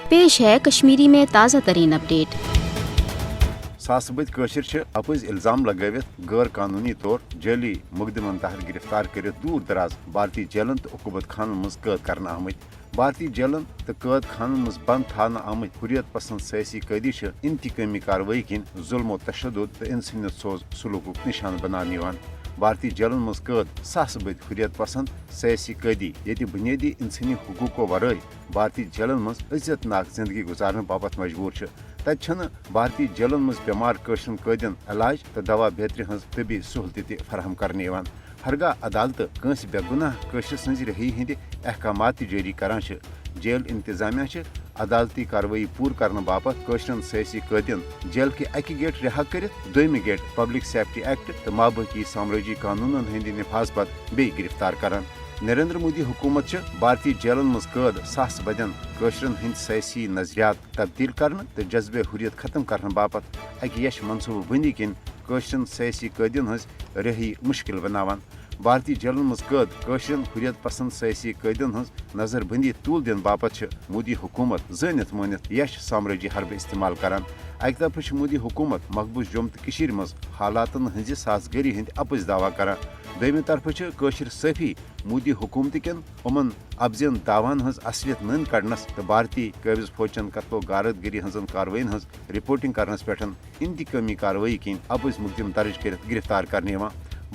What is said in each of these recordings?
पेश है कश्मीरी में ताज़ा तरीन अपडेट। सास बद कशिर अपज इल्जाम लगावित गैर कानूनी तौर जाली मुकदमन तहत गिरफ्तार कर दूर दराज भारतीय जेलन तो उकूबत खानन मज कैद करना आमत। भारतीय जेलन तो कैद खानन मज बंद थाना आमत हुर्रियत पसंद सियासी कैदी इंतकामी कार्रवाई किन जुल्म तशद्दुद तो इंसानियत सोज सलूकुक निशान बनाने। भारतीय जेलन मज कैद सास बद हुर्रियत पसंद सियासी कैदी ये बुनियादी इंसानी हुकूकों वराय भारतीय जेलन मज इज्जतनाक जिंदगी गुजारने बाबत मजबूर। तत भारतीय जेलन मज बेमार कशरन कैदन इलाज तो दवा बेहतरी हज तबी सहूलत फराहम करने। हरगा अदालत कंस बेगुनाह कशर सज रही हंद अहकाम जारी करान। जेल इंतजामिया अदालती कार्रवाई पूर करने बाबत कशरन सियासी कैदन जेल के अकि गेट रिहा कर दोम गेट पब्लिक सेफ्टी एक्ट तो माबकी साम्राजी कानूनन हंद निफाज पत बे गिरफ्तार करान। नरेंद्र मोदी हुकूमत भारतीय जेलन मज कैद सास बदन कशरन हंद सियासी नजरियात तब्दील करने तो जज्बे हुर्रियत खत्म करने बाबत अकि यश मनसूबह बंदी किन कशरन सियासी कैदन हज रही मुश्किल बनावान। भारतीय जेलन मज कैद कशरन हुर्रियत पसंद सियासी कैदन हज नजरबंदी तूल दिन बापत मोदी हुकूमत जनित मानित यश साम्राजी हरब इस्तेमाल करान। अक तरफ मोदी हुकूमत मकबूज जम्मू तो मज हालातन हज साजगरी हंद अपज दावा करान। दोम तरफ कशर सफी मोदी हुकूमत कन उमन अफजन दावान हज असलियत नन कड़नस तो भारतीय कबिज फौजन कत्लो गारतगरी हजन कार्रवाइन हज रिपोर्टिंग करनस पे इंतकामी कार्रवाई किन अपज मुकदम दर्ज कर गिरफ्तार करने।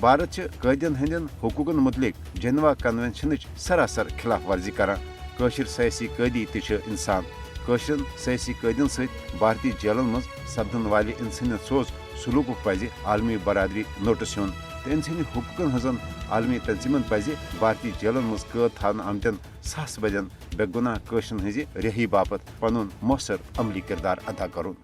भारत कैदन हंदन हुकूकन मुतलिक जेनेवा कन्वेंशन सरासर खिलाफ वर्जी करान। कशर सियासी कैदी इंसान कशरन सियासी कैदन सहित भारतीय जेलन मज सपदन वाले इंसानियत सोज सलूक पज आलमी बरादरी नोटिस यून तो इंसानी हुकूकन हजन आलमी तंजीमन पज भारतीय जेलन मज कैद थाना आमतन सास बदन बेगुनाह कशरन हज रिहाई बापत पनुन मौसर अमली किरदार अदा करुन।